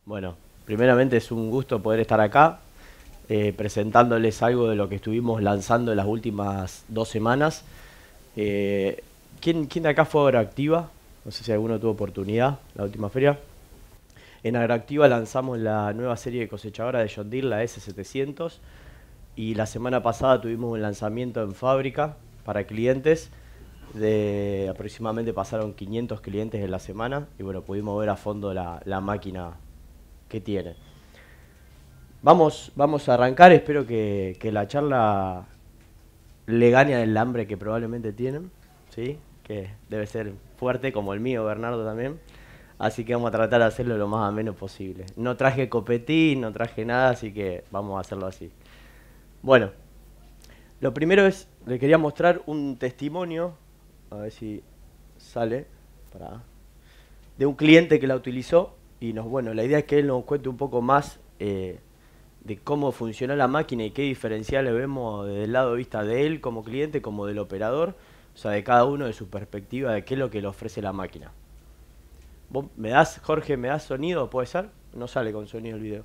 Bueno, primeramente es un gusto poder estar acá presentándoles algo de lo que estuvimos lanzando en las últimas 2 semanas. Eh, ¿quién de acá fue a Agroactiva? No sé si alguno tuvo oportunidad, la última feria. En Agroactiva lanzamos la nueva serie de cosechadora de John Deere, la S700, y la semana pasada tuvimos un lanzamiento en fábrica para clientes. Aproximadamente pasaron 500 clientes en la semana y bueno, pudimos ver a fondo la máquina que tiene. Vamos a arrancar, espero que la charla le gane el hambre que probablemente tienen, ¿sí? Que debe ser fuerte, como el mío, Bernardo también. Así que vamos a tratar de hacerlo lo más ameno posible. No traje copetín, no traje nada, así que vamos a hacerlo así. Bueno, lo primero es, le quería mostrar un testimonio, a ver si sale, de un cliente que la utilizó. Y bueno, la idea es que él nos cuente un poco más de cómo funciona la máquina y qué diferenciales vemos desde el lado de vista de él como cliente, como del operador, o sea, de cada uno de su perspectiva de qué es lo que le ofrece la máquina. ¿Vos me das, Jorge, me das sonido? ¿Puede ser? No sale con sonido el video.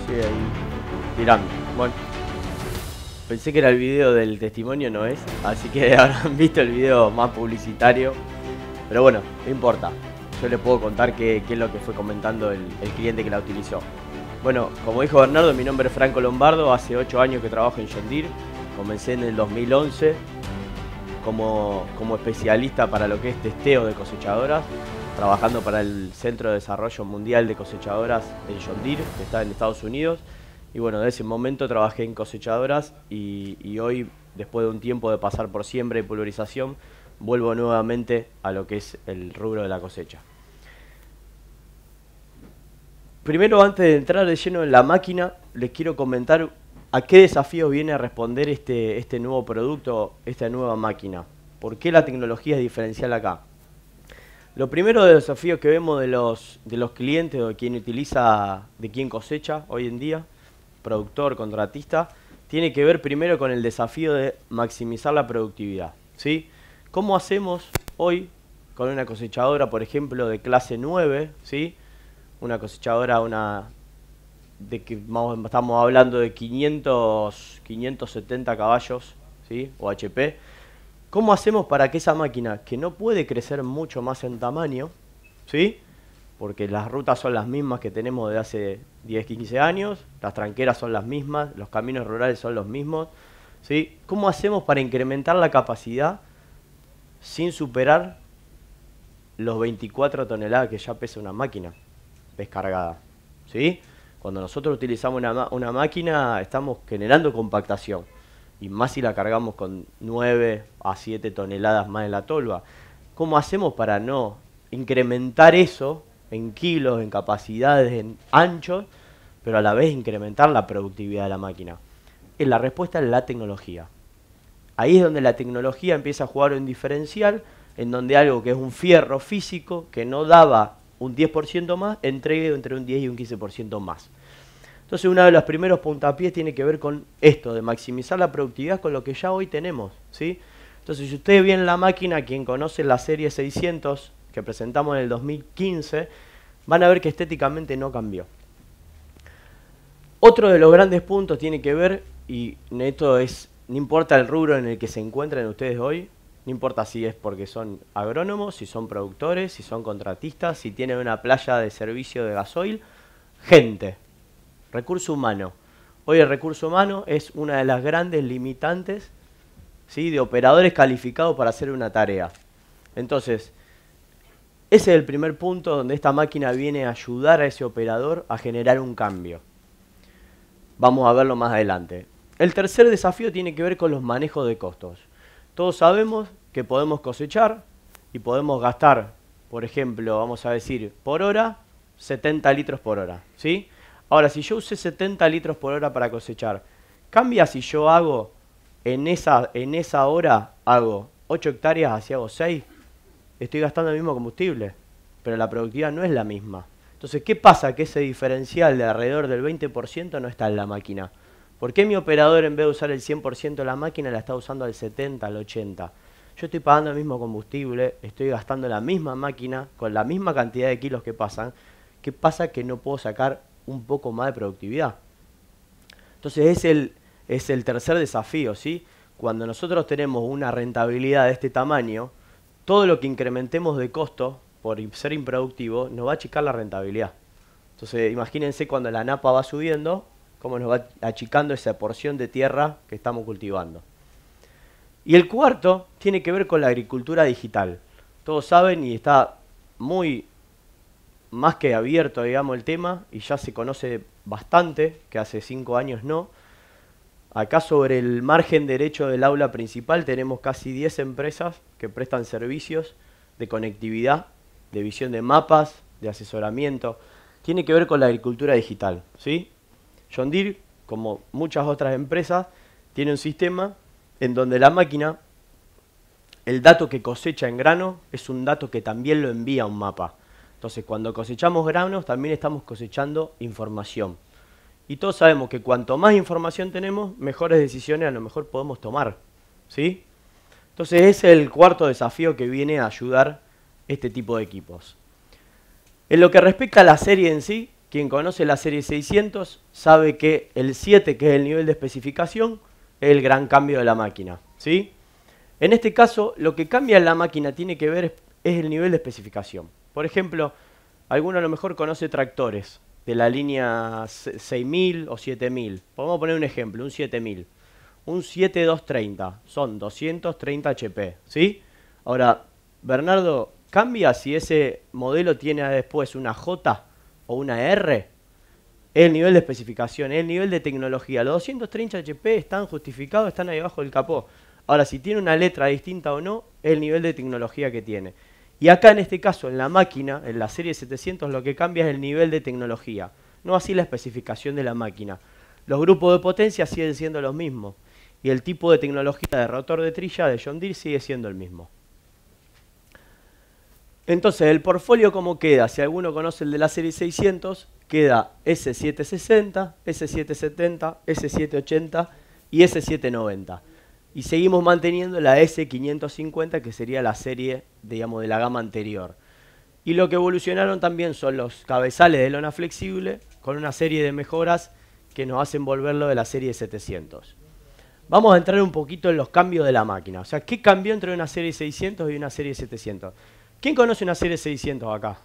Sí, ahí tirando. Bueno, pensé que era el video del testimonio, no es, así que habrán visto el video más publicitario. Pero bueno, no importa. Yo les puedo contar qué es lo que fue comentando el cliente que la utilizó. Bueno, como dijo Bernardo, mi nombre es Franco Lombardo. Hace 8 años que trabajo en John Deere. Comencé en el 2011 como especialista para lo que es testeo de cosechadoras, trabajando para el Centro de Desarrollo Mundial de Cosechadoras en John Deere, que está en Estados Unidos. Y bueno, de ese momento trabajé en cosechadoras y hoy, después de un tiempo de pasar por siembra y pulverización, vuelvo nuevamente a lo que es el rubro de la cosecha. Primero, antes de entrar de lleno en la máquina, les quiero comentar a qué desafíos viene a responder este nuevo producto, esta nueva máquina. ¿Por qué la tecnología es diferencial acá? Lo primero de los desafíos que vemos de los clientes o de quien utiliza, de quien cosecha hoy en día, productor, contratista, tiene que ver primero con el desafío de maximizar la productividad, ¿sí? ¿Cómo hacemos hoy con una cosechadora, por ejemplo, de clase 9, ¿sí? Una cosechadora, estamos hablando de 570 caballos, ¿sí? O HP. ¿Cómo hacemos para que esa máquina, que no puede crecer mucho más en tamaño, ¿sí? Porque las rutas son las mismas que tenemos de hace 10, 15 años, las tranqueras son las mismas, los caminos rurales son los mismos, ¿sí? ¿Cómo hacemos para incrementar la capacidad sin superar los 24 toneladas que ya pesa una máquina descargada, ¿sí? Cuando nosotros utilizamos una máquina estamos generando compactación, y más si la cargamos con 9 a 7 toneladas más en la tolva. ¿Cómo hacemos para no incrementar eso en kilos, en capacidades, en anchos, pero a la vez incrementar la productividad de la máquina? La respuesta es la tecnología. Ahí es donde la tecnología empieza a jugar un diferencial, en donde algo que es un fierro físico, que no daba un 10% más, entregue entre un 10 y un 15% más. Entonces uno de los primeros puntapiés tiene que ver con esto, de maximizar la productividad con lo que ya hoy tenemos, ¿sí? Entonces si ustedes ven la máquina, quien conoce la serie 600 que presentamos en el 2015, van a ver que estéticamente no cambió. Otro de los grandes puntos tiene que ver, y esto es, no importa el rubro en el que se encuentren ustedes hoy, no importa si es porque son agrónomos, si son productores, si son contratistas, si tienen una playa de servicio de gasoil, gente, recurso humano. Hoy el recurso humano es una de las grandes limitantes ¿sí? De operadores calificados para hacer una tarea. Entonces, ese es el primer punto donde esta máquina viene a ayudar a ese operador a generar un cambio. Vamos a verlo más adelante. El tercer desafío tiene que ver con los manejos de costos. Todos sabemos que podemos cosechar y podemos gastar, por ejemplo, vamos a decir, por hora, 70 litros por hora, ¿sí? Ahora, si yo usé 70 litros por hora para cosechar, ¿cambia si yo hago en esa hora hago 8 hectáreas, así hago 6? Estoy gastando el mismo combustible, pero la productividad no es la misma. Entonces, ¿qué pasa? Que ese diferencial de alrededor del 20% no está en la máquina. ¿Por qué mi operador, en vez de usar el 100% de la máquina, la está usando al 70, al 80? Yo estoy pagando el mismo combustible, estoy gastando la misma máquina, con la misma cantidad de kilos que pasan. ¿Qué pasa? Que no puedo sacar un poco más de productividad. Entonces, es el tercer desafío, ¿sí? Cuando nosotros tenemos una rentabilidad de este tamaño, todo lo que incrementemos de costo por ser improductivo nos va a achicar la rentabilidad. Entonces, imagínense cuando la napa va subiendo, cómo nos va achicando esa porción de tierra que estamos cultivando. Y el cuarto tiene que ver con la agricultura digital. Todos saben y está muy más que abierto, digamos, el tema, y ya se conoce bastante, que hace 5 años no. Acá sobre el margen derecho del aula principal tenemos casi 10 empresas que prestan servicios de conectividad, de visión de mapas, de asesoramiento. Tiene que ver con la agricultura digital, ¿sí? John Deere, como muchas otras empresas, tiene un sistema en donde la máquina, el dato que cosecha en grano, es un dato que también lo envía a un mapa. Entonces, cuando cosechamos granos, también estamos cosechando información. Y todos sabemos que cuanto más información tenemos, mejores decisiones a lo mejor podemos tomar, ¿sí? Entonces, ese es el cuarto desafío que viene a ayudar este tipo de equipos. En lo que respecta a la serie en sí, quien conoce la serie 600 sabe que el 7, que es el nivel de especificación, es el gran cambio de la máquina, ¿sí? En este caso, lo que cambia en la máquina tiene que ver es el nivel de especificación. Por ejemplo, alguno a lo mejor conoce tractores de la línea 6000 o 7000. Podemos poner un ejemplo, un 7000. Un 7230, son 230 HP, ¿sí? Ahora, Bernardo, ¿cambia si ese modelo tiene después una J o una R? Es el nivel de especificación, es el nivel de tecnología. Los 230 HP están justificados, están ahí abajo del capó. Ahora, si tiene una letra distinta o no, es el nivel de tecnología que tiene. Y acá en este caso, en la máquina, en la serie 700, lo que cambia es el nivel de tecnología, no así la especificación de la máquina. Los grupos de potencia siguen siendo los mismos y el tipo de tecnología de rotor de trilla de John Deere sigue siendo el mismo. Entonces, el portfolio, ¿cómo queda? Si alguno conoce el de la serie 600, queda S760, S770, S780 y S790. Y seguimos manteniendo la S550, que sería la serie, digamos, de la gama anterior. Y lo que evolucionaron también son los cabezales de lona flexible, con una serie de mejoras que nos hacen volverlo de la serie 700. Vamos a entrar un poquito en los cambios de la máquina. O sea, ¿qué cambió entre una serie 600 y una serie 700? ¿Quién conoce una serie 600 acá?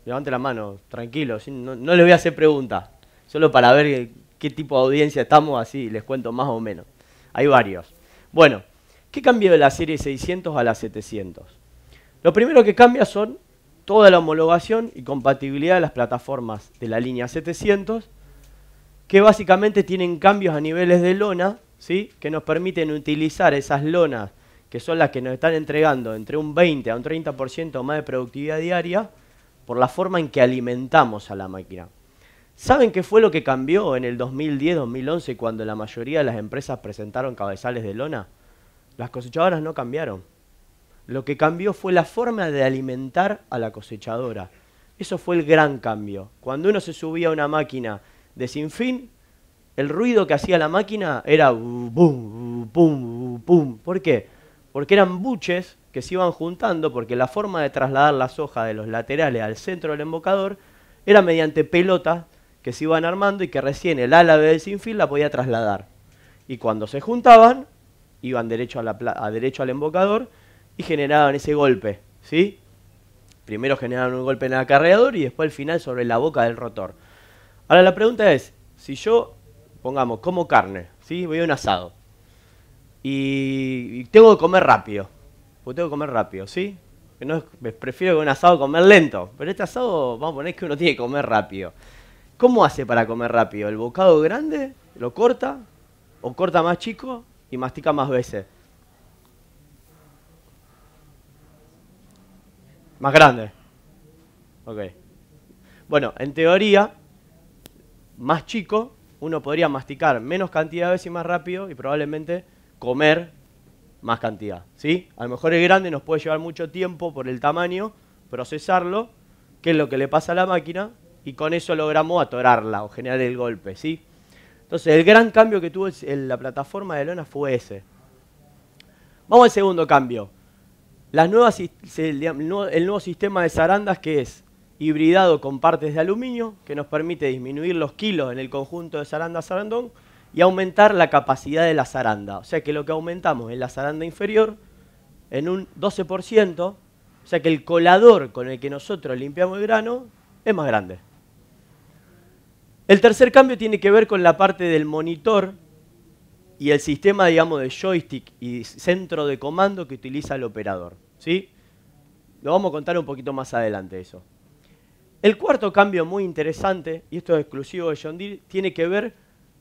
Levante la mano, tranquilo, no les voy a hacer preguntas. Solo para ver qué tipo de audiencia estamos, así les cuento más o menos. Hay varios. Bueno, ¿qué cambió de la serie 600 a la 700? Lo primero que cambia son toda la homologación y compatibilidad de las plataformas de la línea 700, que básicamente tienen cambios a niveles de lona, ¿sí? Que nos permiten utilizar esas lonas, que son las que nos están entregando entre un 20 a un 30% más de productividad diaria, por la forma en que alimentamos a la máquina. ¿Saben qué fue lo que cambió en el 2010-2011 cuando la mayoría de las empresas presentaron cabezales de lona? Las cosechadoras no cambiaron. Lo que cambió fue la forma de alimentar a la cosechadora. Eso fue el gran cambio. Cuando uno se subía a una máquina de sinfín, el ruido que hacía la máquina era bum, pum, pum. ¿Por qué? Porque eran buches que se iban juntando, porque la forma de trasladar las hojas de los laterales al centro del embocador era mediante pelotas que se iban armando y que recién el ala del sinfín la podía trasladar. Y cuando se juntaban, iban derecho al embocador y generaban ese golpe, ¿sí? Primero generaban un golpe en el acarreador y después al final sobre la boca del rotor. Ahora la pregunta es, si yo, pongamos, como carne, ¿sí? Voy a un asado. y tengo que comer rápido. Porque tengo que comer rápido, ¿sí? Que no es, prefiero que un asado comer lento. Pero este asado, vamos a poner que uno tiene que comer rápido. ¿Cómo hace para comer rápido? ¿El bocado grande lo corta? ¿O corta más chico y mastica más veces? Más grande. Ok. Bueno, en teoría, más chico, uno podría masticar menos cantidad de veces y más rápido y probablemente comer más cantidad, ¿sí? A lo mejor el grande nos puede llevar mucho tiempo por el tamaño, procesarlo, que es lo que le pasa a la máquina, y con eso logramos atorarla o generar el golpe, ¿sí? Entonces, el gran cambio que tuvo la plataforma de lona fue ese. Vamos al segundo cambio. El nuevo sistema de zarandas, que es hibridado con partes de aluminio, que nos permite disminuir los kilos en el conjunto de zaranda-zarandón y aumentar la capacidad de la zaranda. O sea que lo que aumentamos en la zaranda inferior en un 12%, o sea que el colador con el que nosotros limpiamos el grano es más grande. El tercer cambio tiene que ver con la parte del monitor y el sistema, digamos, de joystick y centro de comando que utiliza el operador, ¿sí? Lo vamos a contar un poquito más adelante eso. El cuarto cambio muy interesante, y esto es exclusivo de John Deere, tiene que ver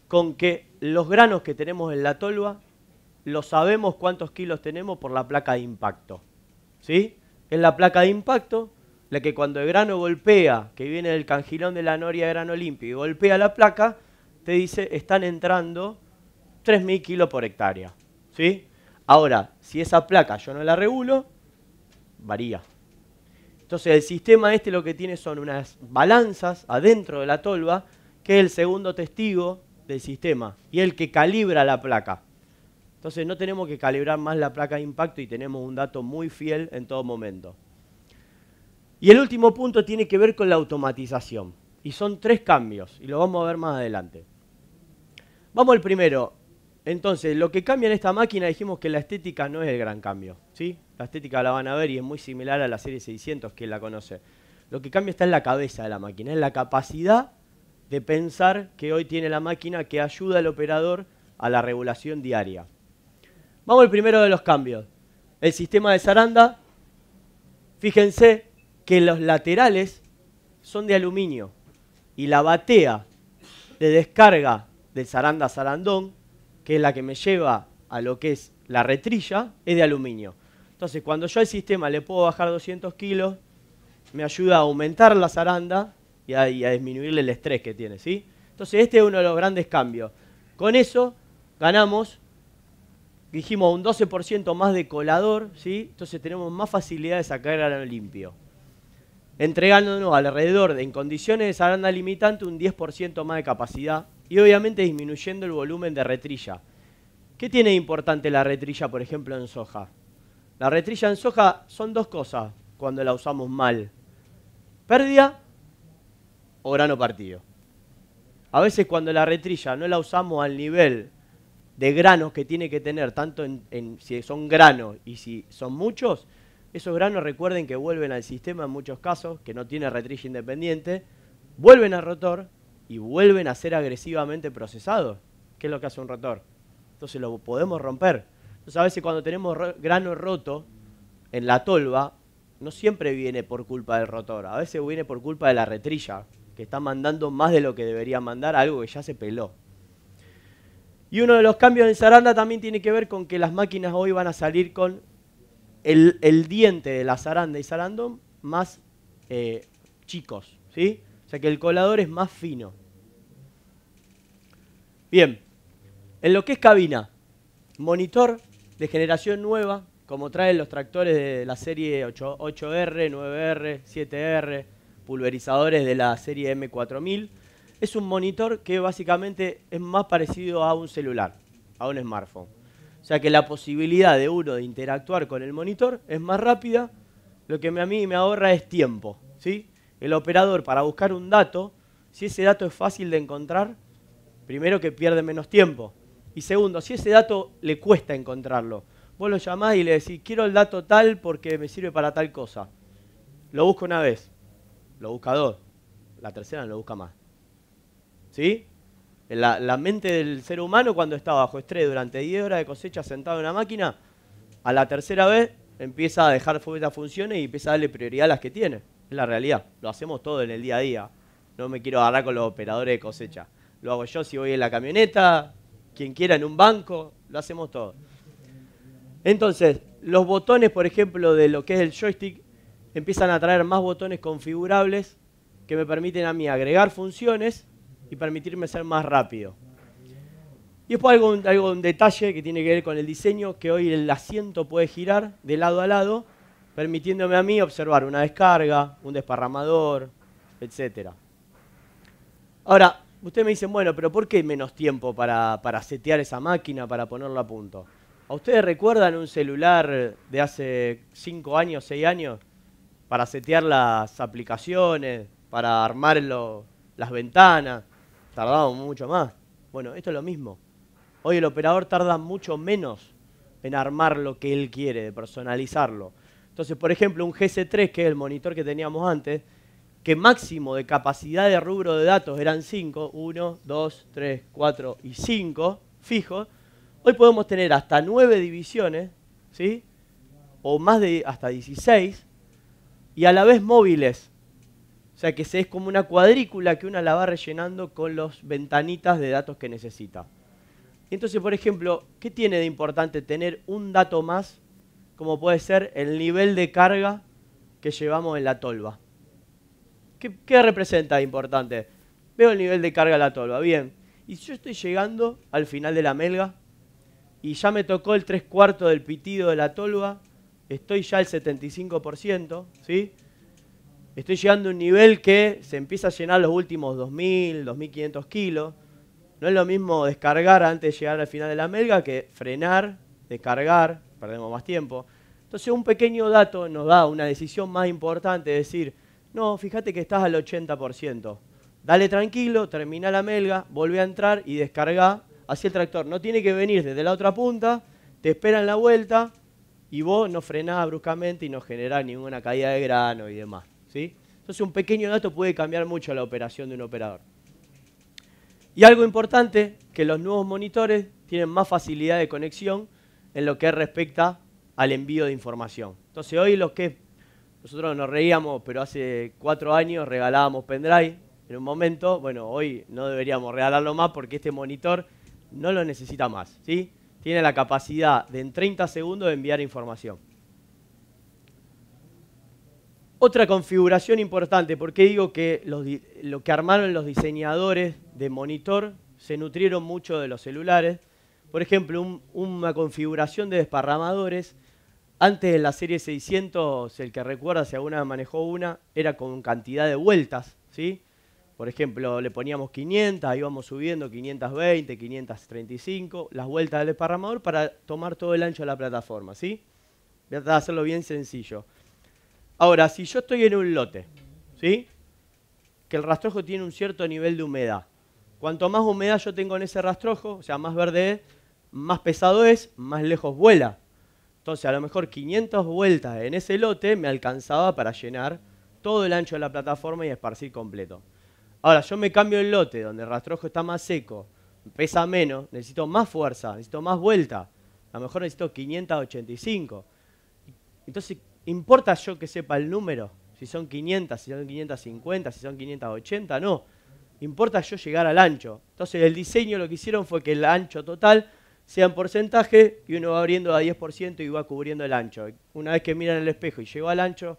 con que los granos que tenemos en la tolva, lo sabemos cuántos kilos tenemos por la placa de impacto, ¿sí? Es la placa de impacto la que cuando el grano golpea, que viene del cangilón de la noria de grano limpio, y golpea la placa, te dice, están entrando 3.000 kilos por hectárea, ¿sí? Ahora, si esa placa yo no la regulo, varía. Entonces el sistema este lo que tiene son unas balanzas adentro de la tolva, que es el segundo testigo del sistema, y el que calibra la placa. Entonces no tenemos que calibrar más la placa de impacto y tenemos un dato muy fiel en todo momento. Y el último punto tiene que ver con la automatización. Y son 3 cambios, y lo vamos a ver más adelante. Vamos al primero. Entonces, lo que cambia en esta máquina, dijimos que la estética no es el gran cambio, ¿sí? La estética la van a ver y es muy similar a la serie 600, que la conoce. Lo que cambia está en la cabeza de la máquina, en la capacidad de pensar que hoy tiene la máquina que ayuda al operador a la regulación diaria. Vamos al primero de los cambios. El sistema de zaranda, fíjense que los laterales son de aluminio y la batea de descarga del zaranda-zarandón, que es la que me lleva a lo que es la retrilla, es de aluminio. Entonces, cuando yo al sistema le puedo bajar 200 kilos, me ayuda a aumentar la zaranda y a disminuirle el estrés que tiene, ¿sí? Entonces, este es uno de los grandes cambios. Con eso ganamos, dijimos, un 12% más de colador, ¿sí? Entonces tenemos más facilidad de sacar grano limpio, entregándonos alrededor, en condiciones de zaranda limitante, un 10% más de capacidad y obviamente disminuyendo el volumen de retrilla. ¿Qué tiene de importante la retrilla, por ejemplo, en soja? La retrilla en soja son 2 cosas cuando la usamos mal: pérdida o grano partido. A veces cuando la retrilla no la usamos al nivel de granos que tiene que tener, tanto si son granos y si son muchos, esos granos, recuerden que vuelven al sistema en muchos casos, que no tiene retrilla independiente, vuelven al rotor y vuelven a ser agresivamente procesados. ¿Qué es lo que hace un rotor? Entonces lo podemos romper. Entonces a veces cuando tenemos grano roto en la tolva, no siempre viene por culpa del rotor, a veces viene por culpa de la retrilla, que está mandando más de lo que debería mandar, algo que ya se peló. Y uno de los cambios en zaranda también tiene que ver con que las máquinas hoy van a salir con el diente de la zaranda y zarandón más chicos, ¿sí? O sea que el colador es más fino. Bien, en lo que es cabina, monitor de generación nueva, como traen los tractores de la serie 8R, 9R, 7R, pulverizadores de la serie M4000. Es un monitor que básicamente es más parecido a un celular, a un smartphone. O sea que la posibilidad de uno de interactuar con el monitor es más rápida, lo que a mí me ahorra es tiempo, ¿sí? El operador, para buscar un dato, si ese dato es fácil de encontrar, primero que pierde menos tiempo. Y segundo, si ese dato le cuesta encontrarlo, vos lo llamás y le decís, quiero el dato tal porque me sirve para tal cosa. Lo busca una vez, lo busca 2, la tercera no lo busca más. ¿Sí? La mente del ser humano cuando está bajo estrés durante 10 horas de cosecha sentado en una máquina, a la tercera vez empieza a dejar estas funciones y empieza a darle prioridad a las que tiene. Es la realidad. Lo hacemos todo en el día a día. No me quiero agarrar con los operadores de cosecha. Lo hago yo si voy en la camioneta, quien quiera en un banco, lo hacemos todo. Entonces, los botones, por ejemplo, de lo que es el joystick, empiezan a traer más botones configurables que me permiten a mí agregar funciones y permitirme ser más rápido. Y después un detalle que tiene que ver con el diseño, que hoy el asiento puede girar de lado a lado, permitiéndome a mí observar una descarga, un desparramador, etc. Ahora, ustedes me dicen, bueno, pero ¿por qué menos tiempo para setear esa máquina, para ponerla a punto? ¿A ustedes recuerdan un celular de hace 5 años, 6 años, para setear las aplicaciones, para armar las ventanas? Tardábamos mucho más. Bueno, esto es lo mismo. Hoy el operador tarda mucho menos en armar lo que él quiere, de personalizarlo. Entonces, por ejemplo, un GS3, que es el monitor que teníamos antes, que máximo de capacidad de rubro de datos eran 5, 1, 2, 3, 4 y 5 fijos, hoy podemos tener hasta 9 divisiones, ¿sí? O más de hasta 16, y a la vez móviles. O sea que es como una cuadrícula que uno la va rellenando con las ventanitas de datos que necesita. Entonces, por ejemplo, ¿qué tiene de importante tener un dato más, como puede ser el nivel de carga que llevamos en la tolva? ¿Qué representa importante? Veo el nivel de carga de la tolva, bien. Y si yo estoy llegando al final de la melga y ya me tocó el 3/4 del pitido de la tolva, estoy ya al 75%, ¿sí? Estoy llegando a un nivel que se empieza a llenar los últimos 2.000, 2.500 kilos. No es lo mismo descargar antes de llegar al final de la melga que frenar, descargar, perdemos más tiempo. Entonces un pequeño dato nos da una decisión más importante, es decir, no, fíjate que estás al 80%. Dale tranquilo, termina la melga, volvé a entrar y descarga hacia el tractor. No tiene que venir desde la otra punta, te espera en la vuelta y vos no frenás bruscamente y no generás ninguna caída de grano y demás, ¿sí? Entonces un pequeño dato puede cambiar mucho la operación de un operador. Y algo importante, que los nuevos monitores tienen más facilidad de conexión en lo que respecta al envío de información. Entonces hoy nosotros nos reíamos, pero hace 4 años regalábamos pendrive en un momento. Bueno, hoy no deberíamos regalarlo más porque este monitor no lo necesita más, ¿sí? Tiene la capacidad de en 30 segundos de enviar información. Otra configuración importante, porque digo que lo que armaron los diseñadores de monitor se nutrieron mucho de los celulares. Por ejemplo, una configuración de desparramadores. Antes de la serie 600, el que recuerda, si alguna vez manejó una, era con cantidad de vueltas, ¿sí? Por ejemplo, le poníamos 500, íbamos subiendo 520, 535, las vueltas del desparramador para tomar todo el ancho de la plataforma, ¿sí? Voy a tratar de hacerlo bien sencillo. Ahora, si yo estoy en un lote, ¿sí? Que el rastrojo tiene un cierto nivel de humedad. Cuanto más humedad yo tengo en ese rastrojo, o sea, más verde es, más pesado es, más lejos vuela. Entonces, a lo mejor 500 vueltas en ese lote me alcanzaba para llenar todo el ancho de la plataforma y esparcir completo. Ahora, yo me cambio el lote donde el rastrojo está más seco, pesa menos, necesito más fuerza, necesito más vuelta. A lo mejor necesito 585. Entonces, ¿importa yo que sepa el número? Si son 500, si son 550, si son 580, no. Importa yo llegar al ancho. Entonces, el diseño lo que hicieron fue que el ancho total sea en porcentaje y uno va abriendo a 10% y va cubriendo el ancho. Una vez que miran el espejo y llegó al ancho,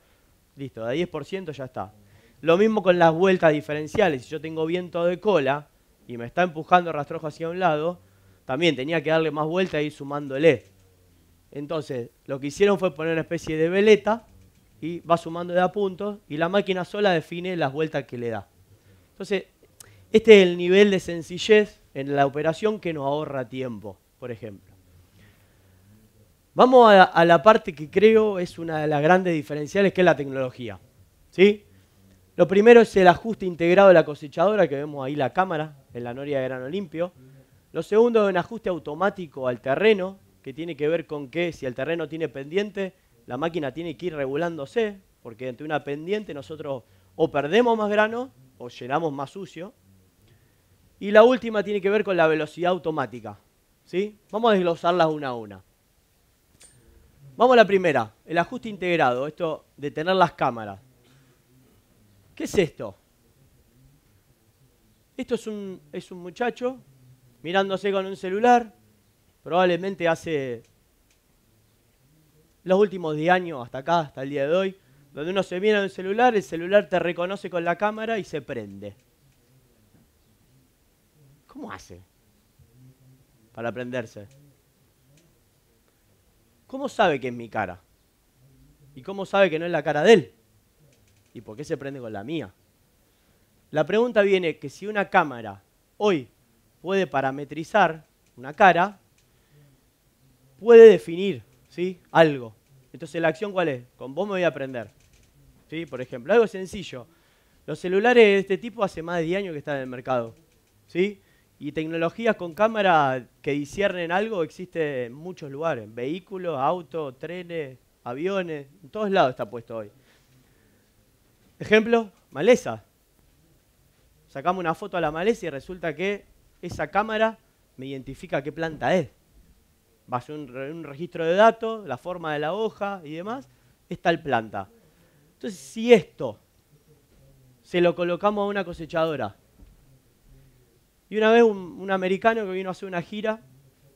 listo, a 10% ya está. Lo mismo con las vueltas diferenciales. Si yo tengo viento de cola y me está empujando el rastrojo hacia un lado, también tenía que darle más vuelta e ir sumándole. Entonces, lo que hicieron fue poner una especie de veleta y va sumando de a puntos y la máquina sola define las vueltas que le da. Entonces, este es el nivel de sencillez en la operación que nos ahorra tiempo, por ejemplo. Vamos a la parte que creo es una de las grandes diferenciales, que es la tecnología, ¿sí? Lo primero es el ajuste integrado de la cosechadora, que vemos ahí la cámara en la noria de grano limpio. Lo segundo es un ajuste automático al terreno, que tiene que ver con que si el terreno tiene pendiente, la máquina tiene que ir regulándose, porque ante una pendiente nosotros o perdemos más grano o llenamos más sucio. Y la última tiene que ver con la velocidad automática. ¿Sí? Vamos a desglosarlas una a una. Vamos a la primera, el ajuste integrado, esto de tener las cámaras. ¿Qué es esto? Esto es un muchacho mirándose con un celular, probablemente hace los últimos 10 años hasta acá, hasta el día de hoy, donde uno se mira en el celular te reconoce con la cámara y se prende. ¿Cómo hace para prenderse? ¿Cómo sabe que es mi cara? ¿Y cómo sabe que no es la cara de él? ¿Y por qué se prende con la mía? La pregunta viene que si una cámara hoy puede parametrizar una cara, puede definir, ¿sí?, algo. Entonces, ¿la acción cuál es? Con vos me voy a prender. ¿Sí? Por ejemplo, algo sencillo. Los celulares de este tipo hace más de 10 años que están en el mercado. ¿Sí? Y tecnologías con cámara que disciernen algo existe en muchos lugares. Vehículos, autos, trenes, aviones, en todos lados está puesto hoy. Ejemplo, maleza. Sacamos una foto a la maleza y resulta que esa cámara me identifica qué planta es. Va a ser un registro de datos, la forma de la hoja y demás, es tal planta. Entonces, si esto se lo colocamos a una cosechadora, y una vez un americano que vino a hacer una gira,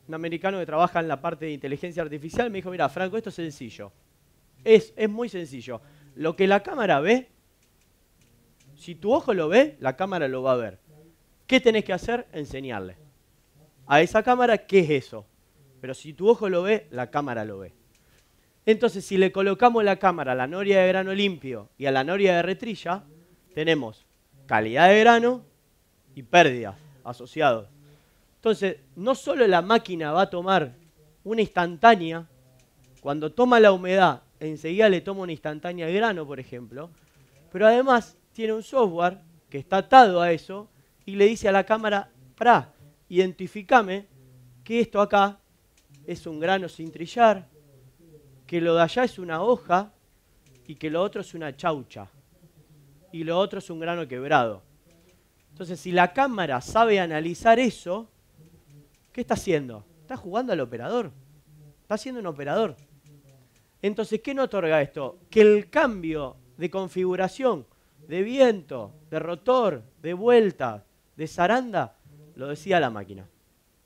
un americano que trabaja en la parte de inteligencia artificial, me dijo, mira, Franco, esto es sencillo. Es muy sencillo. Lo que la cámara ve, si tu ojo lo ve, la cámara lo va a ver. ¿Qué tenés que hacer? Enseñarle a esa cámara qué es eso. Pero si tu ojo lo ve, la cámara lo ve. Entonces, si le colocamos la cámara a la noria de grano limpio y a la noria de retrilla, tenemos calidad de grano y pérdidas asociados. Entonces, no solo la máquina va a tomar una instantánea, cuando toma la humedad, enseguida le toma una instantánea de grano, por ejemplo, pero además tiene un software que está atado a eso y le dice a la cámara, pará, identificame que esto acá es un grano sin trillar, que lo de allá es una hoja y que lo otro es una chaucha y lo otro es un grano quebrado. Entonces, si la cámara sabe analizar eso, ¿qué está haciendo? Está jugando al operador. Está siendo un operador. Entonces, ¿qué nos otorga esto? Que el cambio de configuración, de viento, de rotor, de vuelta, de zaranda, lo decía la máquina.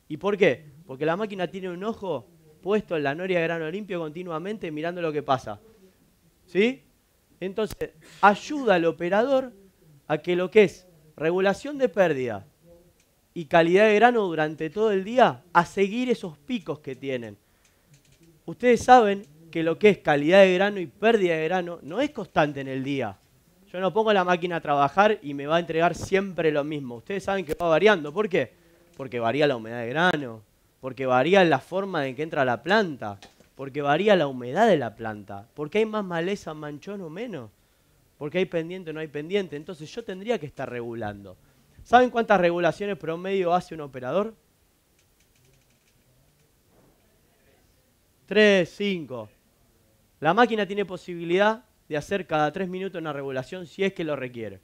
¿Y por qué? Porque la máquina tiene un ojo puesto en la noria de grano limpio continuamente mirando lo que pasa. ¿Sí? Entonces, ayuda al operador a que lo que es regulación de pérdida y calidad de grano durante todo el día, a seguir esos picos que tienen. Ustedes saben que lo que es calidad de grano y pérdida de grano no es constante en el día. Yo no pongo la máquina a trabajar y me va a entregar siempre lo mismo. Ustedes saben que va variando. ¿Por qué? Porque varía la humedad de grano, porque varía la forma en que entra la planta, porque varía la humedad de la planta, porque hay más maleza, manchón o menos, porque hay pendiente o no hay pendiente. Entonces yo tendría que estar regulando. ¿Saben cuántas regulaciones promedio hace un operador? 3, 5. La máquina tiene posibilidad de hacer cada 3 minutos una regulación si es que lo requiere.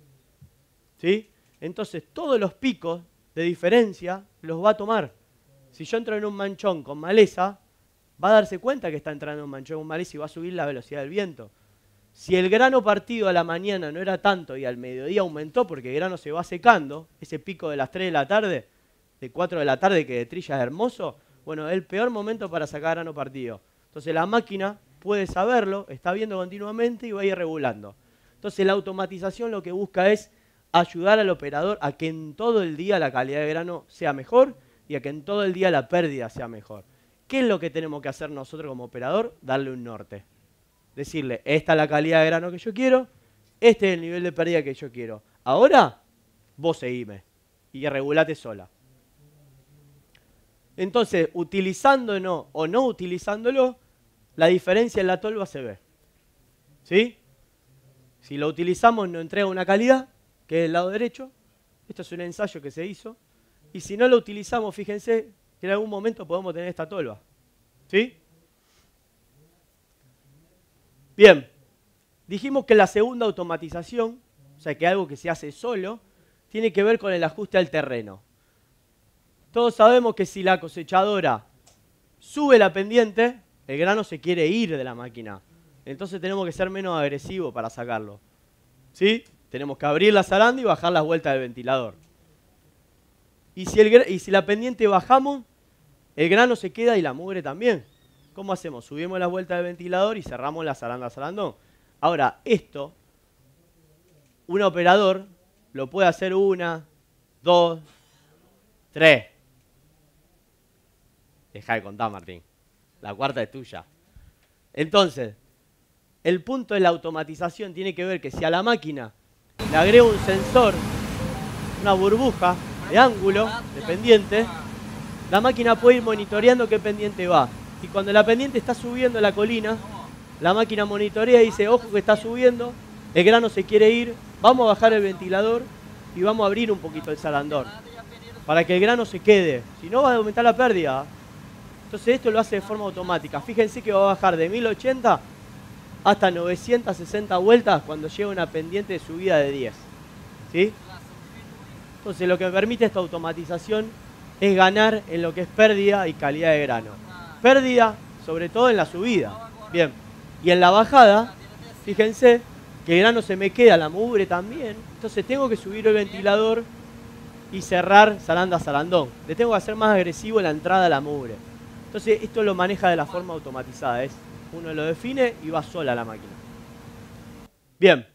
¿Sí? Entonces todos los picos de diferencia los va a tomar. Si yo entro en un manchón con maleza, va a darse cuenta que está entrando en un manchón con maleza y va a subir la velocidad del viento. Si el grano partido a la mañana no era tanto y al mediodía aumentó porque el grano se va secando, ese pico de las 3 de la tarde, de 4 de la tarde que de trilla es hermoso, bueno, es el peor momento para sacar grano partido. Entonces la máquina puede saberlo, está viendo continuamente y va a ir regulando. Entonces la automatización lo que busca es ayudar al operador a que en todo el día la calidad de grano sea mejor y a que en todo el día la pérdida sea mejor. ¿Qué es lo que tenemos que hacer nosotros como operador? Darle un norte. Decirle, esta es la calidad de grano que yo quiero, este es el nivel de pérdida que yo quiero. Ahora, vos seguime y regulate sola. Entonces, utilizándolo o no utilizándolo, la diferencia en la tolva se ve. ¿Sí? Si lo utilizamos nos entrega una calidad, que es el lado derecho. Esto es un ensayo que se hizo. Y si no lo utilizamos, fíjense que en algún momento podemos tener esta tolva. ¿Sí? Bien, dijimos que la segunda automatización, o sea que algo que se hace solo, tiene que ver con el ajuste al terreno. Todos sabemos que si la cosechadora sube la pendiente, el grano se quiere ir de la máquina. Entonces tenemos que ser menos agresivos para sacarlo. ¿Sí? Tenemos que abrir la zaranda y bajar las vueltas del ventilador. Y si la pendiente bajamos, el grano se queda y la mugre también. ¿Cómo hacemos? Subimos la vuelta del ventilador y cerramos la zaranda zarandón. Ahora, esto, un operador lo puede hacer 1, 2, 3. Deja de contar, Martín. La cuarta es tuya. Entonces, el punto de la automatización tiene que ver que si a la máquina le agrego un sensor, una burbuja de ángulo, de pendiente, la máquina puede ir monitoreando qué pendiente va. Y cuando la pendiente está subiendo la colina, la máquina monitorea y dice, ojo que está subiendo, el grano se quiere ir, vamos a bajar el ventilador y vamos a abrir un poquito el zarandón para que el grano se quede, si no va a aumentar la pérdida. Entonces esto lo hace de forma automática. Fíjense que va a bajar de 1080 hasta 960 vueltas cuando llega una pendiente de subida de 10. ¿Sí? Entonces lo que me permite esta automatización es ganar en lo que es pérdida y calidad de grano. Pérdida sobre todo en la subida. Bien. Y en la bajada, fíjense que el grano se me queda, la mugre también. Entonces tengo que subir el ventilador y cerrar zaranda zarandón. Le tengo que hacer más agresivo en la entrada a la mugre. Entonces esto lo maneja de la forma automatizada. Uno lo define y va sola la máquina. Bien.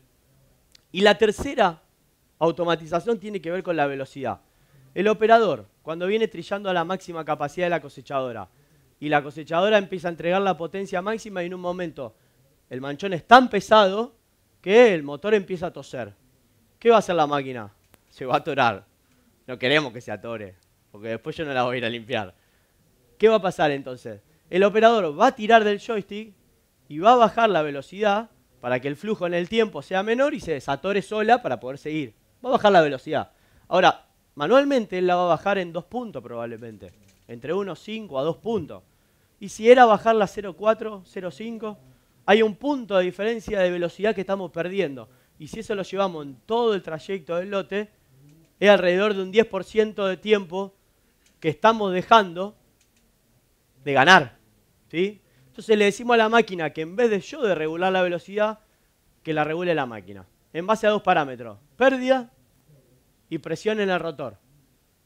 Y la tercera automatización tiene que ver con la velocidad. El operador, cuando viene trillando a la máxima capacidad de la cosechadora y la cosechadora empieza a entregar la potencia máxima y en un momento el manchón es tan pesado que el motor empieza a toser. ¿Qué va a hacer la máquina? Se va a atorar. No queremos que se atore, porque después yo no la voy a ir a limpiar. ¿Qué va a pasar entonces? El operador va a tirar del joystick y va a bajar la velocidad para que el flujo en el tiempo sea menor y se desatore sola para poder seguir. Va a bajar la velocidad. Ahora, manualmente él la va a bajar en 2 puntos probablemente. Entre 1,5 a 2 puntos. Y si era bajarla a 0,4, 0,5, hay un punto de diferencia de velocidad que estamos perdiendo. Y si eso lo llevamos en todo el trayecto del lote, es alrededor de un 10% de tiempo que estamos dejando de ganar. ¿Sí? Entonces le decimos a la máquina que en vez de yo de regular la velocidad, que la regule la máquina. En base a 2 parámetros. Pérdida y presión en el rotor.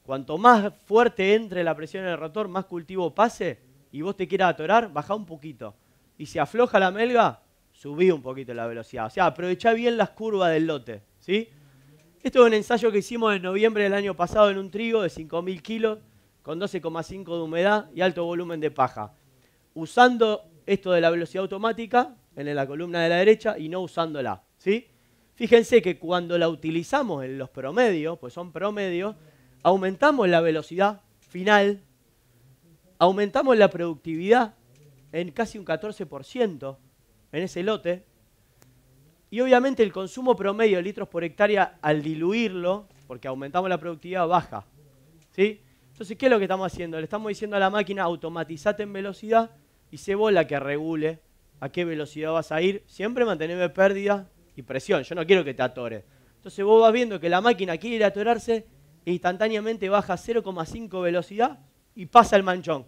Cuanto más fuerte entre la presión en el rotor, más cultivo pase y vos te quieras atorar, bajá un poquito. Y si afloja la melga, subí un poquito la velocidad. O sea, aprovechá bien las curvas del lote. ¿Sí? Esto es un ensayo que hicimos en noviembre del año pasado en un trigo de 5.000 kilos con 12,5 de humedad y alto volumen de paja. Usando esto de la velocidad automática en la columna de la derecha y no usándola. ¿Sí? Fíjense que cuando la utilizamos en los promedios, pues son promedios, aumentamos la velocidad final, aumentamos la productividad en casi un 14% en ese lote. Y obviamente el consumo promedio de litros por hectárea al diluirlo, porque aumentamos la productividad, baja. ¿Sí? Entonces, ¿qué es lo que estamos haciendo? Le estamos diciendo a la máquina, automatizate en velocidad y sé vos la que regule a qué velocidad vas a ir. Siempre mantenerme pérdida y presión. Yo no quiero que te atores. Entonces vos vas viendo que la máquina quiere ir a atorarse e instantáneamente baja 0,5 velocidad y pasa el manchón.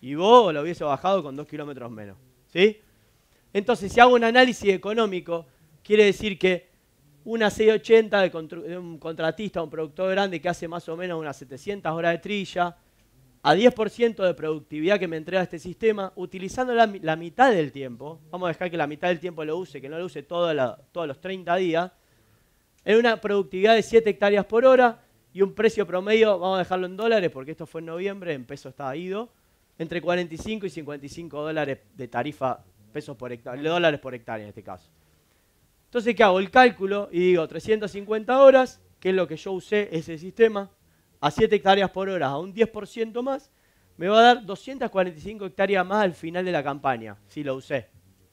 Y vos lo hubiese bajado con 2 kilómetros menos. ¿Sí? Entonces, si hago un análisis económico, quiere decir que una 680 de un contratista, un productor grande que hace más o menos unas 700 horas de trilla, a 10% de productividad que me entrega este sistema, utilizando la mitad del tiempo, vamos a dejar que la mitad del tiempo lo use, que no lo use todos los 30 días, en una productividad de 7 hectáreas por hora y un precio promedio, vamos a dejarlo en dólares porque esto fue en noviembre, en pesos está ido, entre 45 y 55 dólares de tarifa, pesos por hectárea, dólares por hectárea en este caso. Entonces, ¿qué hago? El cálculo y digo 350 horas, que es lo que yo usé ese sistema, a 7 hectáreas por hora, a un 10% más, me va a dar 245 hectáreas más al final de la campaña, si lo usé,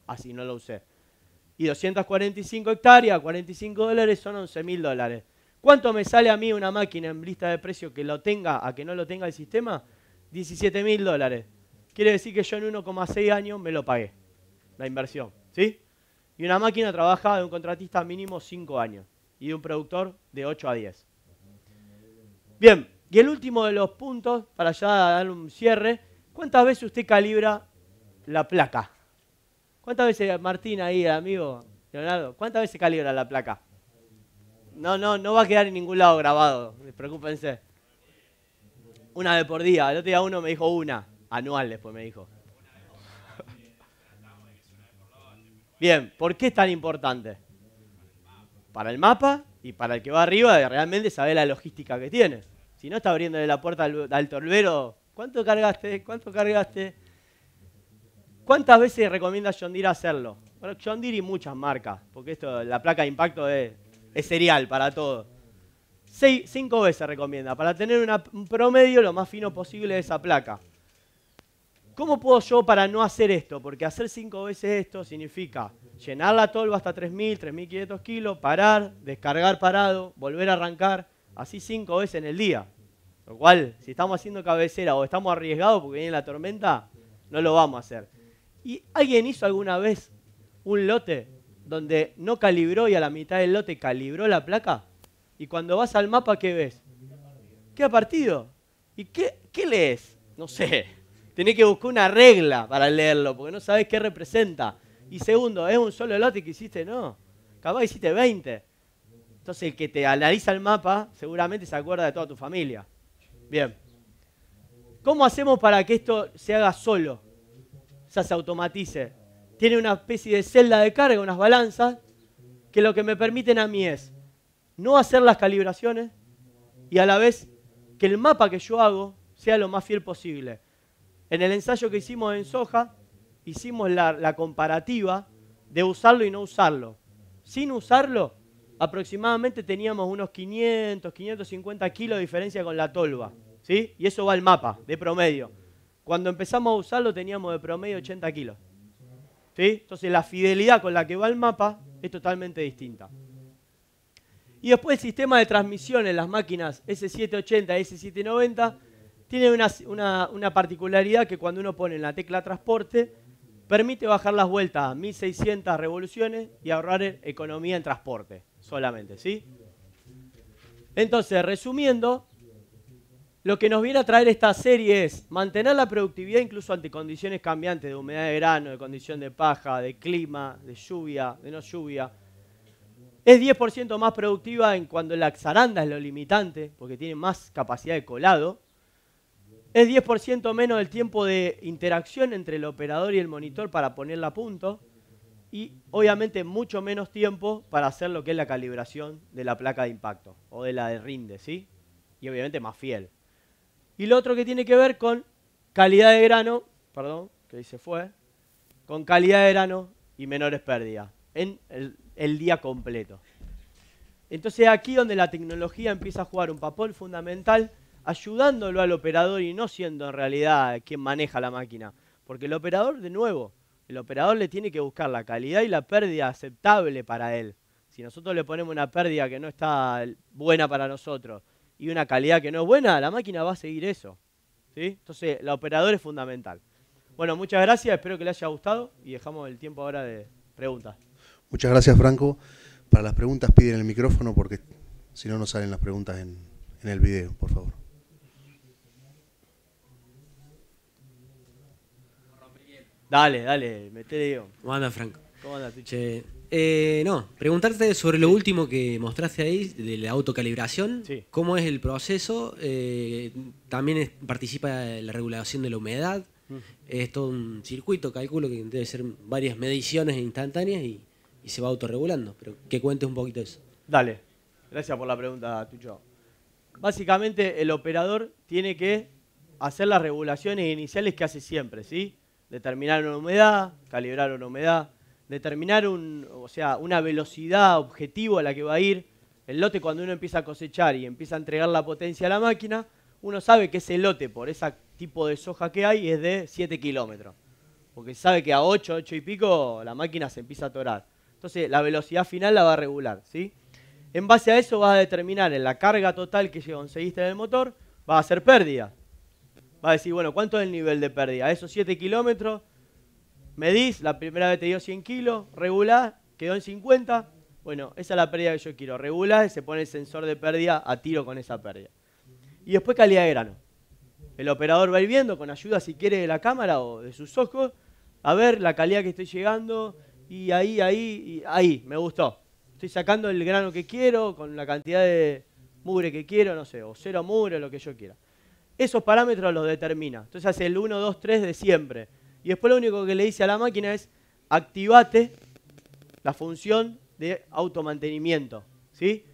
así no lo usé. Y 245 hectáreas, 45 dólares, son 11.000 dólares. ¿Cuánto me sale a mí una máquina en lista de precios que lo tenga a que no lo tenga el sistema? 17.000 dólares. Quiere decir que yo en 1,6 años me lo pagué, la inversión, ¿sí? Y una máquina trabaja de un contratista mínimo 5 años y de un productor de 8 a 10. Bien, Y el último de los puntos, para ya dar un cierre, ¿cuántas veces usted calibra la placa? ¿Cuántas veces, Martín, ahí, amigo Leonardo, cuántas veces calibra la placa? No va a quedar en ningún lado grabado, preocúpense. Una vez por día, el otro día uno me dijo una, anual después me dijo. Bien, ¿por qué es tan importante? Para el mapa y para el que va arriba de realmente saber la logística que tiene. Si no está abriéndole la puerta al torbero, ¿cuánto cargaste? ¿Cuánto cargaste? ¿Cuántas veces recomienda John Deere hacerlo? Bueno, John Deere y muchas marcas, porque esto, la placa de impacto es serial para todo. 5 veces recomienda, para tener un promedio lo más fino posible de esa placa. ¿Cómo puedo yo para no hacer esto? Porque hacer 5 veces esto significa llenar la tolva hasta 3.000, 3.500 kilos, parar, descargar parado, volver a arrancar, así 5 veces en el día. Lo cual, si estamos haciendo cabecera o estamos arriesgados porque viene la tormenta, no lo vamos a hacer. ¿Y alguien hizo alguna vez un lote donde no calibró y a la mitad del lote calibró la placa? Y cuando vas al mapa, ¿qué ves? ¿Qué ha partido? ¿Y qué lees? No sé. Tenés que buscar una regla para leerlo, porque no sabés qué representa. Y segundo, ¿es un solo lote que hiciste? No. Capaz hiciste 20. Entonces el que te analiza el mapa seguramente se acuerda de toda tu familia. Bien. ¿Cómo hacemos para que esto se haga solo? O sea, se automatice. Tiene una especie de celda de carga, unas balanzas, que lo que me permiten a mí es no hacer las calibraciones y a la vez que el mapa que yo hago sea lo más fiel posible. En el ensayo que hicimos en soja, hicimos la comparativa de usarlo y no usarlo. Sin usarlo, aproximadamente teníamos unos 500, 550 kilos de diferencia con la tolva, ¿sí? Y eso va al mapa, de promedio. Cuando empezamos a usarlo teníamos de promedio 80 kilos, ¿sí? Entonces la fidelidad con la que va el mapa es totalmente distinta. Y después el sistema de transmisión en las máquinas S780 y S790 tiene una particularidad que cuando uno pone en la tecla transporte, permite bajar las vueltas a 1600 revoluciones y ahorrar economía en transporte solamente, ¿sí? Entonces, resumiendo, lo que nos viene a traer esta serie es mantener la productividad incluso ante condiciones cambiantes de humedad de grano, de condición de paja, de clima, de lluvia, de no lluvia. Es 10% más productiva en cuando la zaranda es lo limitante, porque tiene más capacidad de colado. Es 10% menos el tiempo de interacción entre el operador y el monitor para ponerla a punto. Y obviamente mucho menos tiempo para hacer lo que es la calibración de la placa de impacto o de la de rinde, ¿sí? Y obviamente más fiel. Y lo otro que tiene que ver con calidad de grano, perdón, que ahí se fue, con calidad de grano y menores pérdidas en el día completo. Entonces aquí donde la tecnología empieza a jugar un papel fundamental, ayudándolo al operador y no siendo en realidad quien maneja la máquina. Porque el operador, de nuevo, el operador le tiene que buscar la calidad y la pérdida aceptable para él. Si nosotros le ponemos una pérdida que no está buena para nosotros y una calidad que no es buena, la máquina va a seguir eso, ¿sí? Entonces, el operador es fundamental. Bueno, muchas gracias, espero que les haya gustado y dejamos el tiempo ahora de preguntas. Muchas gracias, Franco. Para las preguntas piden el micrófono porque si no, no salen las preguntas en el video, por favor. Dale, metele, Diego. ¿Cómo anda, Franco? ¿Cómo andas, Ticho? Preguntarte sobre lo último que mostraste ahí, de la autocalibración. Sí. ¿Cómo es el proceso? También participa la regulación de la humedad. Es todo un circuito, calculo que debe ser varias mediciones instantáneas y se va autorregulando. Pero que cuentes un poquito de eso. Dale, gracias por la pregunta, Tucho. Básicamente, el operador tiene que hacer las regulaciones iniciales que hace siempre, ¿sí? Determinar una humedad, calibrar una humedad, determinar una velocidad objetivo a la que va a ir. El lote, cuando uno empieza a cosechar y empieza a entregar la potencia a la máquina, uno sabe que ese lote, por ese tipo de soja que hay, es de 7 kilómetros. Porque sabe que a 8 y pico, la máquina se empieza a atorar. Entonces, la velocidad final la va a regular, ¿sí? En base a eso vas a determinar en la carga total que conseguiste en el motor, va a hacer pérdida. Va a decir, bueno, ¿cuánto es el nivel de pérdida? Esos 7 kilómetros, medís, la primera vez te dio 100 kilos, regulás, quedó en 50. Bueno, esa es la pérdida que yo quiero. Regulás y se pone el sensor de pérdida a tiro con esa pérdida. Y después calidad de grano. El operador va a ir viendo, con ayuda si quiere de la cámara o de sus ojos, a ver la calidad que estoy llegando, y ahí, me gustó. Estoy sacando el grano que quiero, con la cantidad de mugre que quiero, no sé, o 0 mugre, lo que yo quiera. Esos parámetros los determina. Entonces hace el 1, 2, 3 de siempre. Y después lo único que le dice a la máquina es, activate la función de automantenimiento, ¿sí?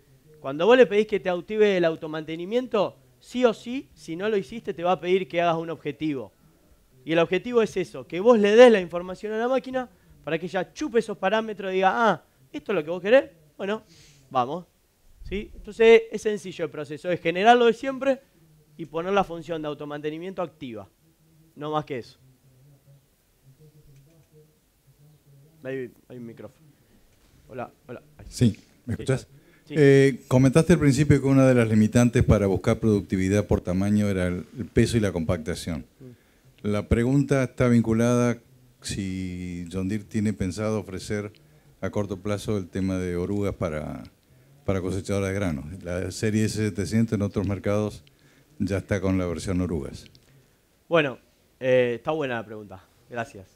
Cuando vos le pedís que te active el automantenimiento, sí o sí, si no lo hiciste, te va a pedir que hagas un objetivo. Y el objetivo es eso, que vos le des la información a la máquina para que ella chupe esos parámetros y diga, ah, ¿esto es lo que vos querés? Bueno, vamos. ¿Sí? Entonces es sencillo el proceso, es generarlo de siempre y poner la función de automantenimiento activa. No más que eso. Hay un micrófono. Hola, hola. Sí, ¿me escuchás? Sí. Comentaste al principio que una de las limitantes para buscar productividad por tamaño era el peso y la compactación. La pregunta está vinculada si John Deere tiene pensado ofrecer a corto plazo el tema de orugas para cosechadoras de granos. La serie S700 en otros mercados ya está con la versión orugas. Bueno, está buena la pregunta. Gracias.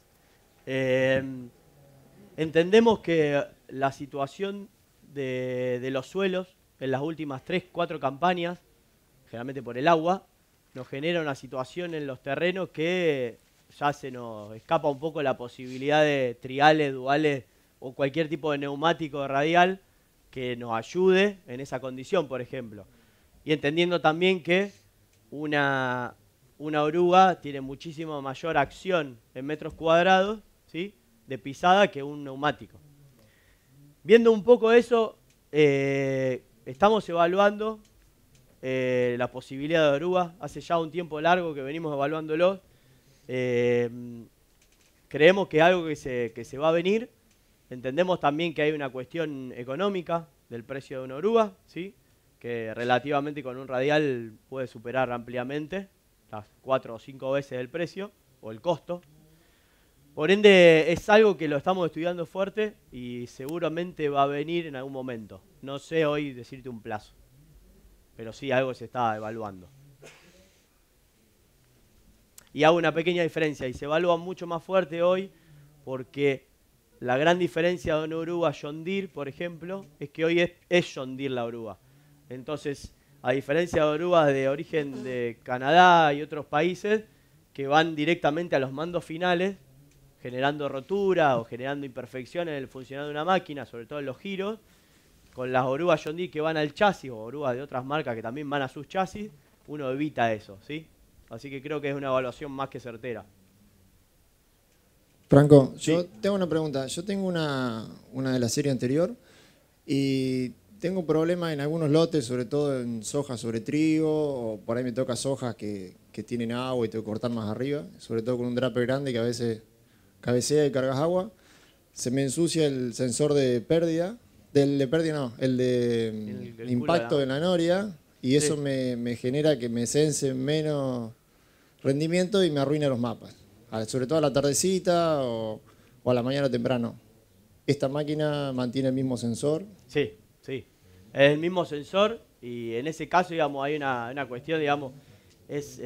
Entendemos que la situación de los suelos en las últimas 3, 4 campañas, generalmente por el agua, nos genera una situación en los terrenos que ya se nos escapa un poco la posibilidad de triales, duales o cualquier tipo de neumático radial que nos ayude en esa condición, por ejemplo. Y entendiendo también que una oruga tiene muchísimo mayor acción en metros cuadrados, ¿sí?, de pisada que un neumático. Viendo un poco eso, estamos evaluando la posibilidad de oruga. Hace ya un tiempo largo que venimos evaluándolo. Creemos que es algo que se va a venir. Entendemos también que hay una cuestión económica del precio de una oruga, ¿sí?, que relativamente con un radial puede superar ampliamente las 4 o 5 veces el precio o el costo. Por ende, es algo que lo estamos estudiando fuerte y seguramente va a venir en algún momento. No sé hoy decirte un plazo, pero sí algo se está evaluando. Y hago una pequeña diferencia, y se evalúa mucho más fuerte hoy porque la gran diferencia de una oruga John Deere, por ejemplo, es que hoy es John Deere la oruga. Entonces, a diferencia de orugas de origen de Canadá y otros países que van directamente a los mandos finales, generando rotura o generando imperfecciones en el funcionamiento de una máquina, sobre todo en los giros, con las orugas John Deere que van al chasis o orugas de otras marcas que también van a sus chasis, uno evita eso, ¿sí? Así que creo que es una evaluación más que certera. Franco, Sí. yo tengo una pregunta. Yo tengo una de la serie anterior y tengo problemas en algunos lotes, sobre todo en soja sobre trigo, o por ahí me toca sojas que tienen agua y tengo que cortar más arriba, sobre todo con un draper grande que a veces cabecea y cargas agua. Se me ensucia el sensor de pérdida, el de impacto en la noria, y eso Sí. me genera que me sense menos rendimiento y me arruina los mapas. Sobre todo a la tardecita o a la mañana temprano. ¿Esta máquina mantiene el mismo sensor? Sí, sí. Es el mismo sensor y en ese caso, digamos, hay una cuestión, digamos, es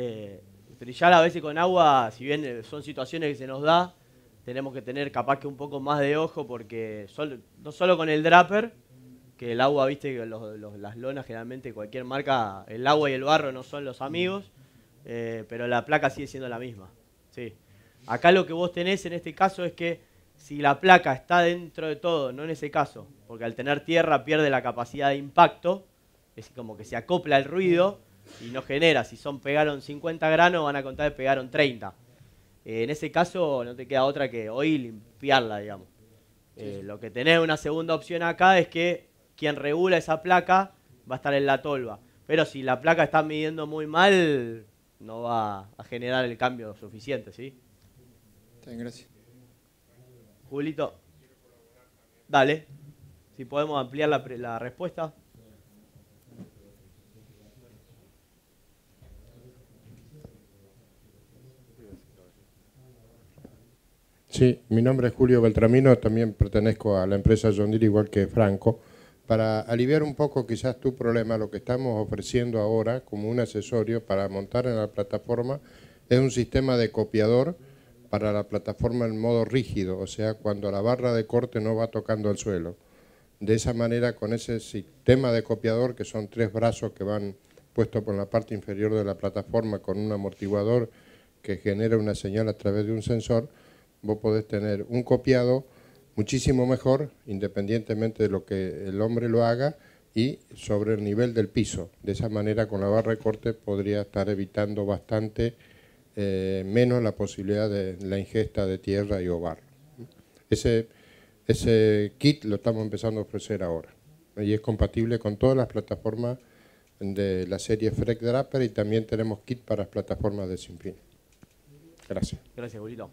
trillar a veces con agua, si bien son situaciones que se nos da, tenemos que tener capaz que un poco más de ojo porque no solo con el draper, que el agua, viste, que las lonas generalmente cualquier marca, el agua y el barro no son los amigos, pero la placa sigue siendo la misma. Sí. Acá lo que vos tenés en este caso es que si la placa está dentro de todo, no en ese caso, porque al tener tierra pierde la capacidad de impacto, es como que se acopla el ruido y no genera. Si pegaron 50 granos, van a contar que pegaron 30. En ese caso no te queda otra que hoy limpiarla, digamos. Lo que tenés una segunda opción acá es que quien regula esa placa va a estar en la tolva. Pero si la placa está midiendo muy mal, no va a generar el cambio suficiente, ¿sí? Está bien, gracias. Julito, dale. Si podemos ampliar la respuesta. Sí, mi nombre es Julio Beltramino, también pertenezco a la empresa John Deere, igual que Franco. Para aliviar un poco quizás tu problema, lo que estamos ofreciendo ahora como un accesorio para montar en la plataforma es un sistema de copiador para la plataforma en modo rígido, o sea, cuando la barra de corte no va tocando el suelo. De esa manera, con ese sistema de copiador, que son 3 brazos que van puestos por la parte inferior de la plataforma con un amortiguador que genera una señal a través de un sensor, vos podés tener un copiado muchísimo mejor, independientemente de lo que el hombre lo haga, y sobre el nivel del piso. De esa manera, con la barra de corte podría estar evitando bastante menos la posibilidad de la ingesta de tierra y o barro. Ese kit lo estamos empezando a ofrecer ahora y es compatible con todas las plataformas de la serie Freck Draper, y también tenemos kit para las plataformas de Sinfín. Gracias. Gracias, Julito.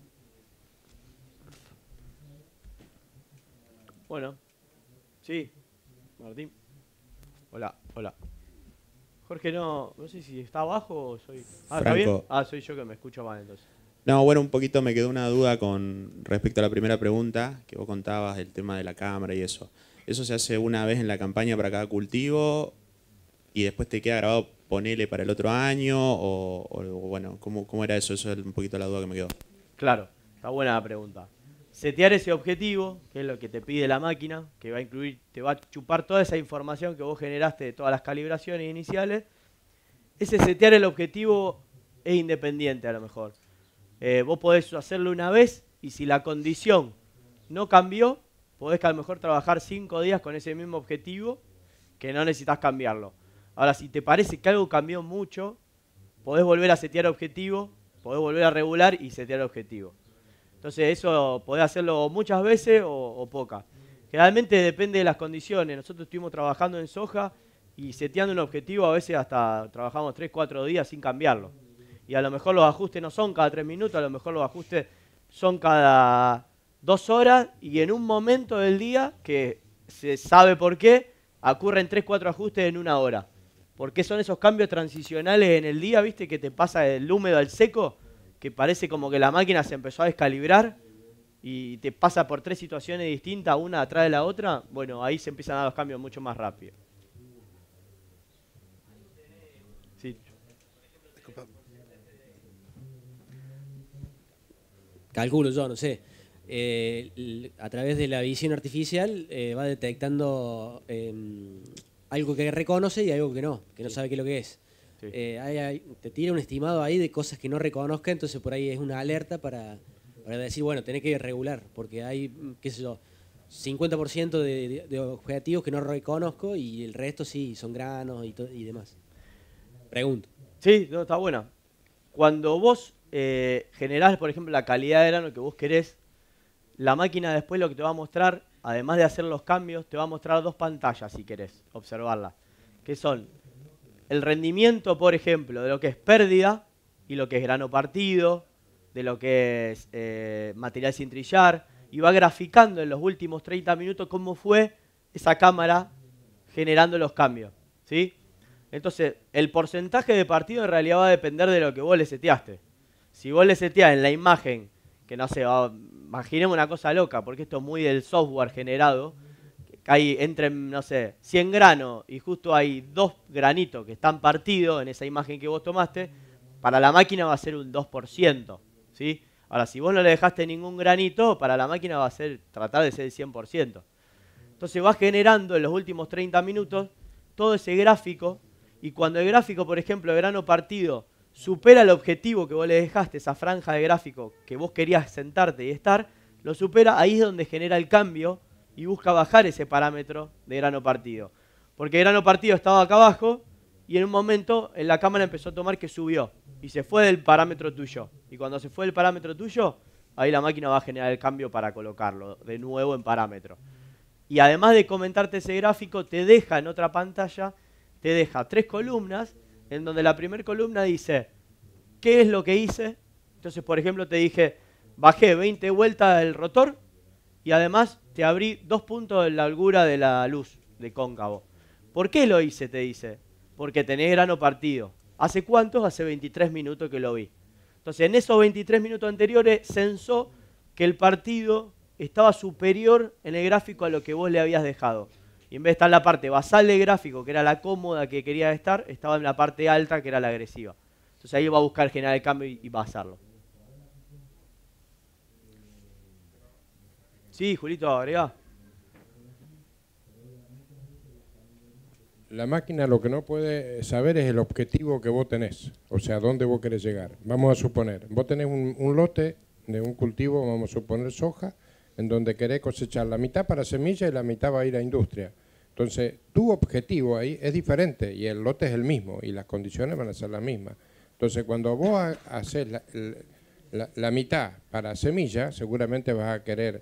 Bueno, sí, Martín. Hola, hola. Jorge, no sé si está abajo o soy... Ah, ¿está bien? Ah, soy yo que me escucho mal entonces. No, bueno, un poquito me quedó una duda con respecto a la primera pregunta que vos contabas, el tema de la cámara y eso. ¿Eso se hace una vez en la campaña para cada cultivo y después te queda grabado, ponele para el otro año? O bueno, ¿cómo era eso? Eso es un poquito la duda que me quedó. Claro, está buena la pregunta. Setear ese objetivo, que es lo que te pide la máquina, que va a incluir, te va a chupar toda esa información que vos generaste de todas las calibraciones iniciales. Ese setear el objetivo es independiente a lo mejor. Vos podés hacerlo una vez y si la condición no cambió, podés que a lo mejor trabajar 5 días con ese mismo objetivo que no necesitas cambiarlo. Ahora, si te parece que algo cambió mucho, podés volver a setear objetivo, podés volver a regular y setear objetivo. Entonces eso podés hacerlo muchas veces o pocas. Generalmente depende de las condiciones. Nosotros estuvimos trabajando en soja y seteando un objetivo, a veces hasta trabajamos 3-4 días sin cambiarlo. Y a lo mejor los ajustes no son cada 3 minutos, a lo mejor los ajustes son cada 2 horas y en un momento del día, que se sabe por qué, ocurren 3-4 ajustes en 1 hora. Porque son esos cambios transicionales en el día, ¿viste? Que te pasa del húmedo al seco, que parece como que la máquina se empezó a descalibrar y te pasa por 3 situaciones distintas, una atrás de la otra. Bueno, ahí se empiezan a dar los cambios mucho más rápido. Sí. Calculo yo, no sé. A través de la visión artificial va detectando algo que reconoce y algo que no sabe qué es lo que es. Sí. Te tira un estimado ahí de cosas que no reconozca, entonces por ahí es una alerta para decir, bueno, tenés que regular, porque hay, qué sé yo, 50% de objetivos que no reconozco y el resto sí, son granos y demás. Pregunto. Sí, no, está buena. Cuando vos generás, por ejemplo, la calidad de grano que vos querés, la máquina después lo que te va a mostrar, además de hacer los cambios, te va a mostrar 2 pantallas si querés observarlas, que son el rendimiento, por ejemplo, de lo que es pérdida y lo que es grano partido, de lo que es material sin trillar, y va graficando en los últimos 30 minutos cómo fue esa cámara generando los cambios, ¿sí? Entonces, el porcentaje de partido en realidad va a depender de lo que vos le seteaste. Si vos le seteás en la imagen, que no sé, imaginemos una cosa loca, porque esto es muy del software generado, que hay entre, no sé, 100 granos y justo hay 2 granitos que están partidos en esa imagen que vos tomaste, para la máquina va a ser un 2%, ¿sí? Ahora, si vos no le dejaste ningún granito, para la máquina va a ser tratar de ser el 100%. Entonces va generando en los últimos 30 minutos todo ese gráfico, y cuando el gráfico, por ejemplo, el grano partido, supera el objetivo que vos le dejaste, esa franja de gráfico que vos querías sentarte y estar, lo supera, ahí es donde genera el cambio y busca bajar ese parámetro de grano partido. Porque el grano partido estaba acá abajo y en un momento en la cámara empezó a tomar que subió y se fue del parámetro tuyo. Y cuando se fue del parámetro tuyo, ahí la máquina va a generar el cambio para colocarlo de nuevo en parámetro. Y además de comentarte ese gráfico, te deja en otra pantalla, te deja 3 columnas, en donde la primera columna dice qué es lo que hice. Entonces, por ejemplo, te dije, bajé 20 vueltas del rotor y además te abrí 2 puntos de la holgura de la luz de cóncavo. ¿Por qué lo hice? Te dice. Porque tenés grano partido. ¿Hace cuántos? Hace 23 minutos que lo vi. Entonces, en esos 23 minutos anteriores, sensó que el partido estaba superior en el gráfico a lo que vos le habías dejado. Y en vez de estar en la parte basal del gráfico, que era la cómoda que quería estar, estaba en la parte alta, que era la agresiva. Entonces ahí va a buscar generar el cambio y basarlo. Sí, Julito, agregá. La máquina lo que no puede saber es el objetivo que vos tenés, o sea, dónde vos querés llegar. Vamos a suponer, vos tenés un lote de un cultivo, vamos a suponer soja, en donde querés cosechar la mitad para semilla y la mitad va a ir a industria. Entonces, tu objetivo ahí es diferente y el lote es el mismo y las condiciones van a ser las mismas. Entonces, cuando vos haces la mitad para semilla, seguramente vas a querer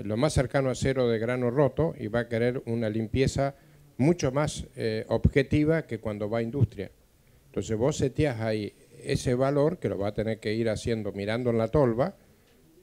lo más cercano a cero de grano roto y va a querer una limpieza mucho más objetiva que cuando va a industria. Entonces vos seteás ahí ese valor que lo vas a tener que ir haciendo mirando en la tolva,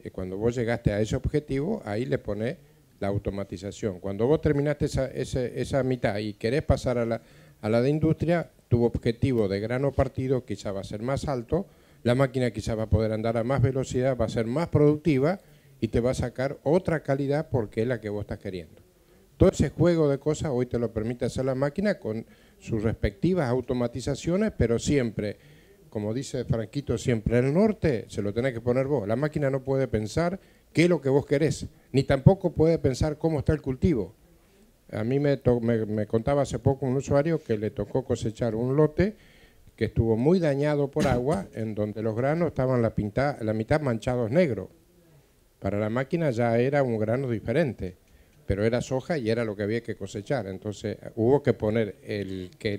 y cuando vos llegaste a ese objetivo, ahí le ponés la automatización. Cuando vos terminaste esa mitad y querés pasar a la de industria, tu objetivo de grano partido quizá va a ser más alto, la máquina quizá va a poder andar a más velocidad, va a ser más productiva y te va a sacar otra calidad porque es la que vos estás queriendo. Todo ese juego de cosas hoy te lo permite hacer la máquina con sus respectivas automatizaciones, pero siempre, como dice Franquito, siempre el norte se lo tenés que poner vos. La máquina no puede pensar qué es lo que vos querés, ni tampoco puede pensar cómo está el cultivo. A mí me contaba hace poco un usuario que le tocó cosechar un lote que estuvo muy dañado por agua, en donde los granos estaban la mitad manchados negros. Para la máquina ya era un grano diferente, pero era soja y era lo que había que cosechar. Entonces hubo que poner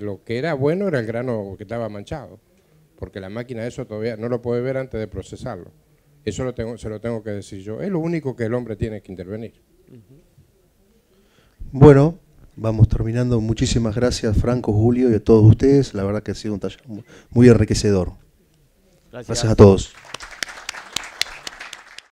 lo que era bueno era el grano que estaba manchado, porque la máquina eso todavía no lo puede ver antes de procesarlo. Eso se lo tengo que decir yo. Es lo único que el hombre tiene que intervenir. Bueno, vamos terminando. Muchísimas gracias, Franco, Julio y a todos ustedes. La verdad que ha sido un taller muy enriquecedor. Gracias a todos.